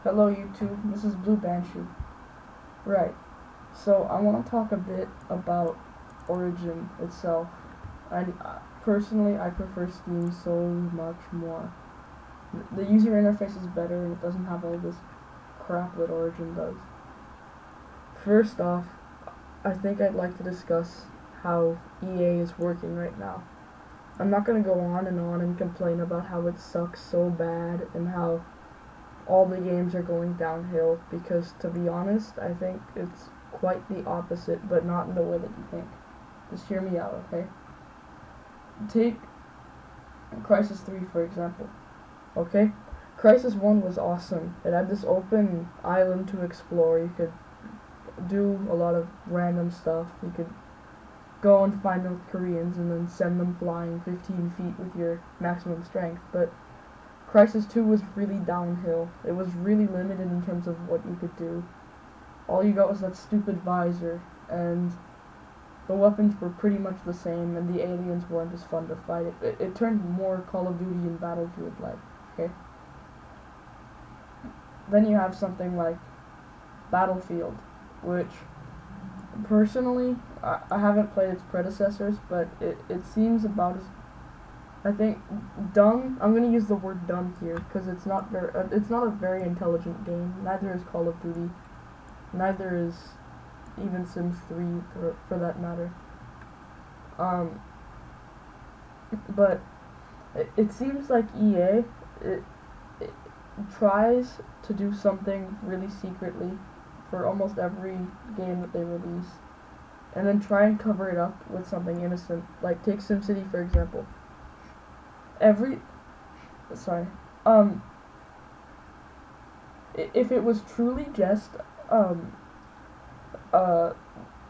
Hello YouTube, this is Blue Banshee. Right, so I want to talk a bit about Origin itself. Personally, I prefer Steam so much more. The user interface is better and it doesn't have all this crap that Origin does. First off, I think I'd like to discuss how EA is working right now. I'm not going to go on and complain about how it sucks so bad and how all the games are going downhill, because to be honest, I think it's quite the opposite, but not in the way that you think. Just hear me out, okay? Take Crysis 3 for example, okay? Crysis 1 was awesome. It had this open island to explore. You could do a lot of random stuff. You could go and find North Koreans and then send them flying 15 feet with your maximum strength, but Crysis 2 was really downhill. It was really limited in terms of what you could do. All you got was that stupid visor, and the weapons were pretty much the same, and the aliens weren't as fun to fight. It turned more Call of Duty and Battlefield-like, okay? Then you have something like Battlefield, which, personally, I haven't played its predecessors, but it seems about as, I think, dumb. I'm gonna use the word dumb here because it's not a very intelligent game. Neither is Call of Duty. Neither is even Sims 3 for that matter. But it seems like EA it tries to do something really secretly for almost every game that they release, and then try and cover it up with something innocent. Like take SimCity for example. If it was truly just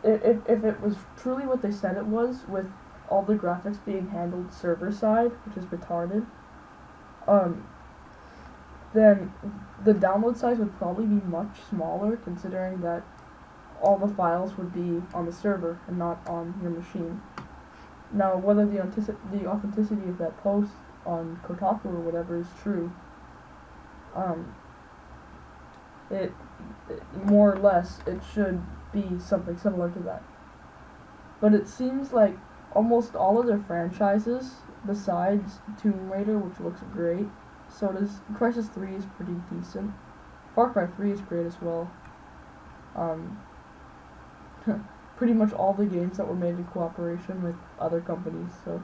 if it was truly what they said it was, with all the graphics being handled server side, which is retarded, then the download size would probably be much smaller, considering that all the files would be on the server and not on your machine. Now, whether the authenticity of that post on Kotaku or whatever is true, it more or less, it should be something similar to that. But it seems like almost all of their franchises, besides Tomb Raider, which looks great, so does Crysis 3 is pretty decent. Far Cry 3 is great as well. Pretty much all the games that were made in cooperation with other companies, so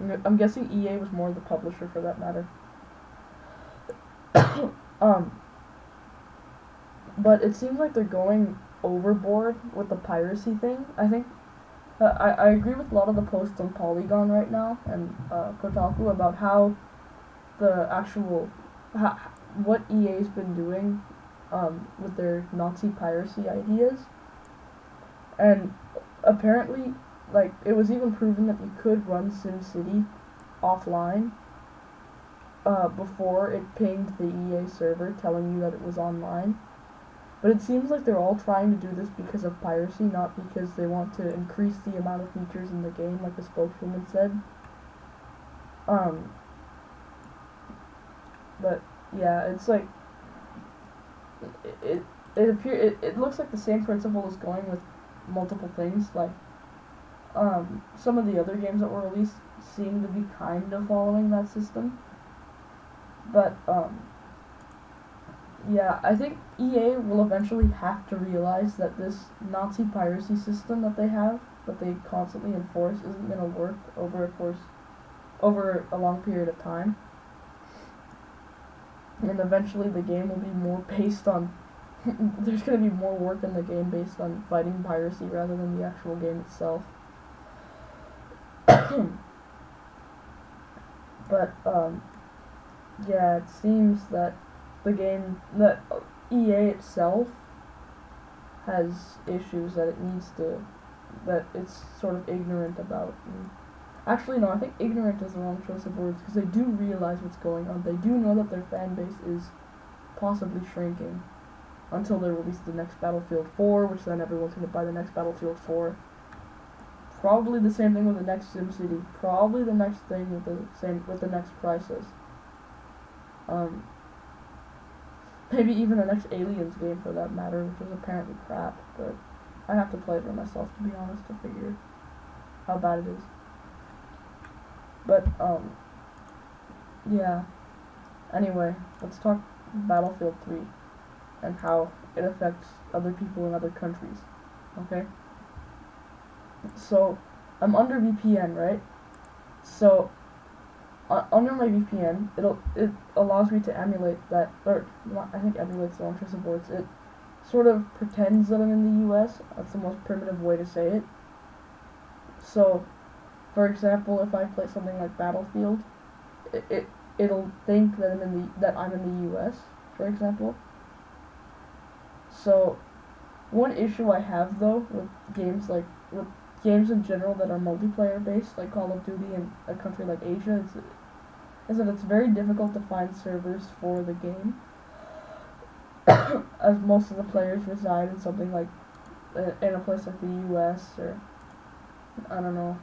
I'm guessing EA was more the publisher for that matter. But it seems like they're going overboard with the piracy thing. I think I agree with a lot of the posts on Polygon right now and Kotaku about how the actual what EA's been doing with their Nazi piracy ideas. And apparently, like, it was even proven that you could run SimCity offline before it pinged the EA server telling you that it was online. But it seems like they're all trying to do this because of piracy, not because they want to increase the amount of features in the game, like the spokeswoman said. But yeah, it's like it looks like the same principle is going with multiple things. Like some of the other games that were released seem to be kind of following that system. But yeah, I think EA will eventually have to realize that this Nazi piracy system that they have, that they constantly enforce, isn't going to work over a long period of time. And eventually the game will be more based on there's going to be more work in the game based on fighting piracy rather than the actual game itself. But yeah, it seems that that EA itself has issues that that it's sort of ignorant about. And actually, no, I think ignorant is the wrong choice of words, because they do realize what's going on. They do know that their fan base is possibly shrinking until they release the next Battlefield 4, which then everyone's going to buy the next Battlefield 4. Probably the same thing with the next SimCity. Probably the next thing with the next Crysis. maybe even the next Aliens game for that matter, which is apparently crap, but I have to play it for myself, to be honest, to figure how bad it is. But, yeah. Anyway, let's talk Battlefield 3 and how it affects other people in other countries, okay? So, I'm under VPN, right? So, under my VPN, it allows me to emulate that, or not, I think emulate's the wrong choice of words. It sort of pretends that I'm in the US. That's the most primitive way to say it. So, for example, if I play something like Battlefield, it'll think that I'm in the US, for example. So, one issue I have though with games in general that are multiplayer based, like Call of Duty in a country like Asia, is that it's very difficult to find servers for the game, as most of the players reside in something like in a place like the US, or I don't know,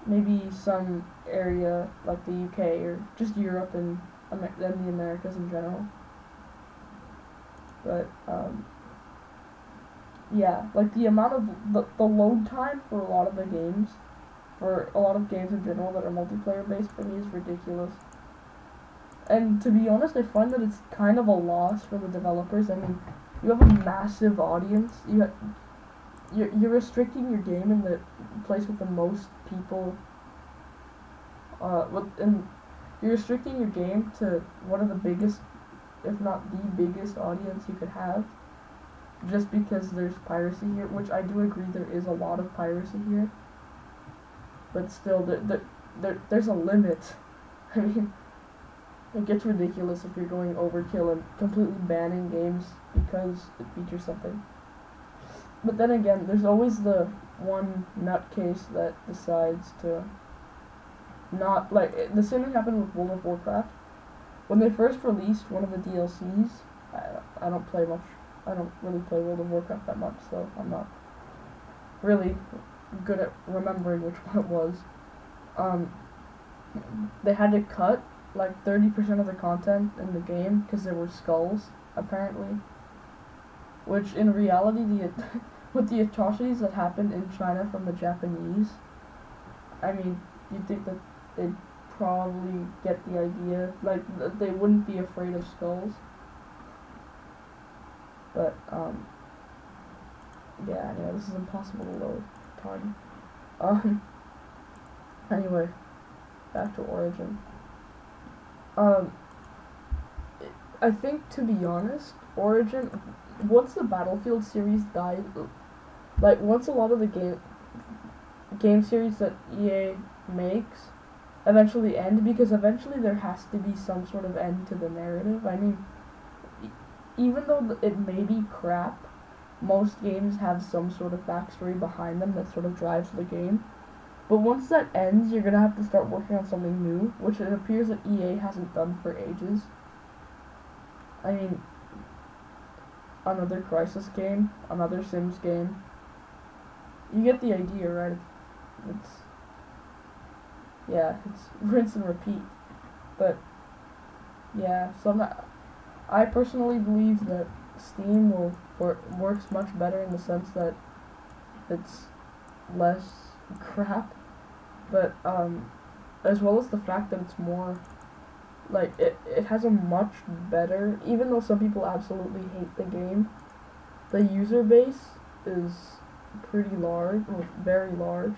maybe some area like the UK or just Europe and the Americas in general. But yeah, like the amount of the load time for a lot of the games, for a lot of games in general that are multiplayer based, for me is ridiculous. And to be honest, I find that it's kind of a loss for the developers. I mean, you have a massive audience. You're restricting your game in the place with the most people. And you're restricting your game to one of the biggest, if not the biggest, audience you could have. Just because there's piracy here, which I do agree there is a lot of piracy here. But still, there's a limit. I mean, it gets ridiculous if you're going overkill and completely banning games because it features something. But then again, there's always the one nutcase that decides to not, like, the same thing happened with World of Warcraft. When they first released one of the DLCs, I don't really play World of Warcraft that much, so I'm not really good at remembering which one it was. They had to cut like 30% of the content in the game because there were skulls, apparently. Which in reality, with the atrocities that happened in China from the Japanese, I mean, you'd think that they'd probably get the idea, like, they wouldn't be afraid of skulls. But, yeah, anyway, this is impossible to load. Pardon. Anyway, back to Origin. I think, to be honest, Origin, once the Battlefield series died, like, once a lot of the game series that EA makes eventually end, because eventually there has to be some sort of end to the narrative. I mean, even though it may be crap, most games have some sort of backstory behind them that sort of drives the game. But once that ends, you're gonna have to start working on something new, which it appears that EA hasn't done for ages. I mean, another Crysis game, another Sims game. You get the idea, right? It's rinse and repeat. But yeah, so I personally believe that Steam works much better in the sense that it's less crap, but as well as the fact that it's more, like, it has a much better, even though some people absolutely hate the game, the user base is pretty large, well, very large.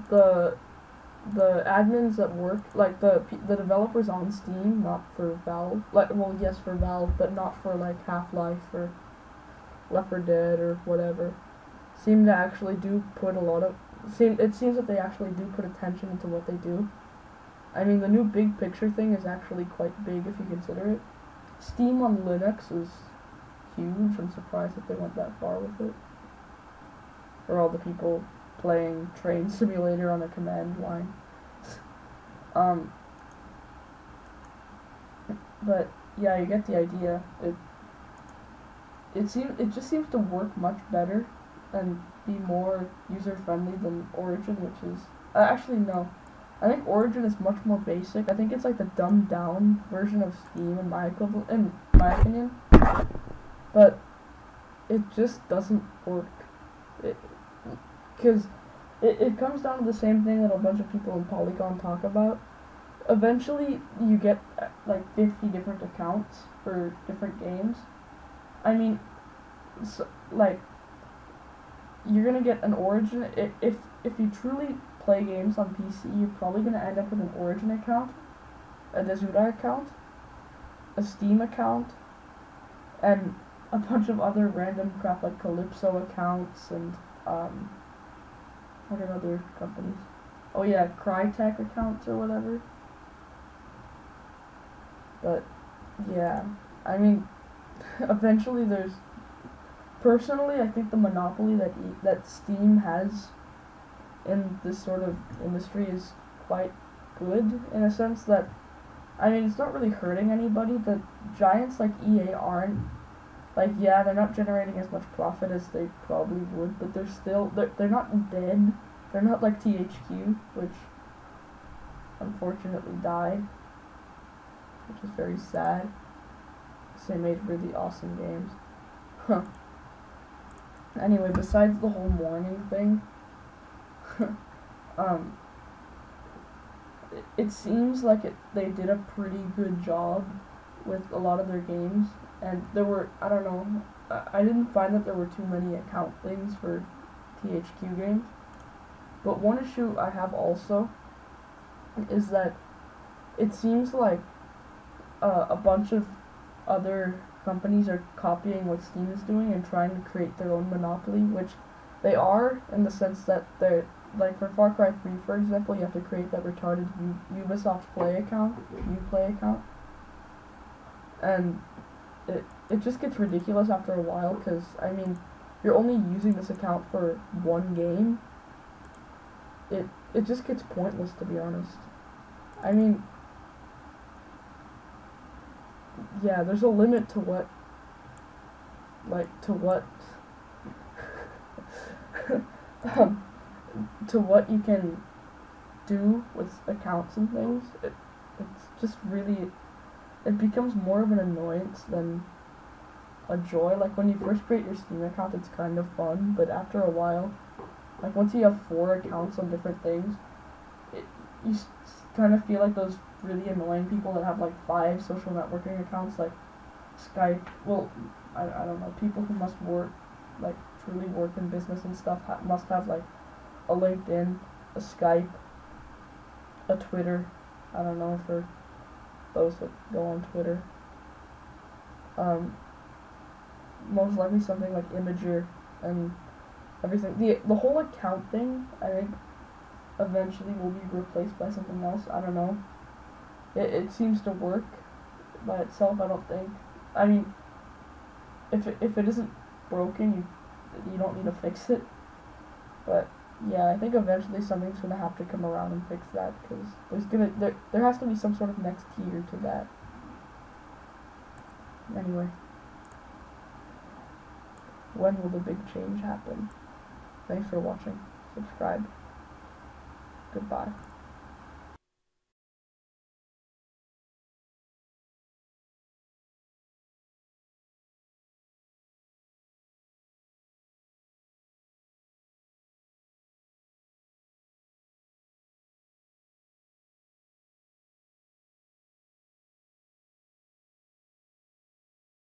The admins that work, like, the developers on Steam, not for Valve, like, well, yes, for Valve, but not for, like, Half-Life or Left 4 Dead or whatever, seem to actually do put it seems that they actually do put attention into what they do. I mean, the new big picture thing is actually quite big if you consider it. Steam on Linux is huge. I'm surprised that they went that far with it. For all the people playing Train Simulator on a command line. But yeah, you get the idea. It just seems to work much better and be more user friendly than Origin, which is actually no. I think Origin is much more basic. I think it's like the dumbed down version of Steam in my opinion. But it just doesn't work. Because it comes down to the same thing that a bunch of people in Polygon talk about. Eventually, you get like 50 different accounts for different games. I mean, so, like, you're gonna get an Origin. If you truly play games on PC, you're probably gonna end up with an Origin account, a Dezuda account, a Steam account, and a bunch of other random crap like Calypso accounts and what are other companies? Oh yeah, Crytek accounts or whatever. But yeah, I mean, eventually there's. Personally, I think the monopoly that Steam has in this sort of industry is quite good in a sense that, I mean, it's not really hurting anybody. The giants like EA aren't, like, yeah, they're not generating as much profit as they probably would, but they're not dead. They're not like THQ, which unfortunately died, which is very sad. They made really awesome games. Huh. Anyway, besides the whole morning thing, it seems like they did a pretty good job with a lot of their games, and there were, I don't know, I didn't find that there were too many account things for THQ games, but one issue I have also is that it seems like a bunch of other companies are copying what Steam is doing and trying to create their own monopoly, which they are in the sense that they're, like for Far Cry 3, for example, you have to create that retarded Ubisoft Play account, Uplay account, and it just gets ridiculous after a while, because, I mean, you're only using this account for one game. It just gets pointless, to be honest. I mean, yeah, there's a limit to what, to what you can do with accounts and things. It's just really, it becomes more of an annoyance than a joy. Like, when you first create your Steam account, it's kind of fun, but after a while, like, once you have 4 accounts on different things, you kind of feel like those really annoying people that have like 5 social networking accounts, like Skype. Well, I don't know, people who must work, like truly work in business and stuff, must have like a LinkedIn, a Skype, a Twitter. I don't know, for those that go on Twitter. Most likely something like Imgur and everything. The whole account thing, I think, eventually will be replaced by something else. I don't know. It seems to work by itself, I don't think. I mean, if it isn't broken, you don't need to fix it. But yeah, I think eventually something's gonna have to come around and fix that, because there has to be some sort of next tier to that. Anyway, when will the big change happen? Thanks for watching. Subscribe. Goodbye.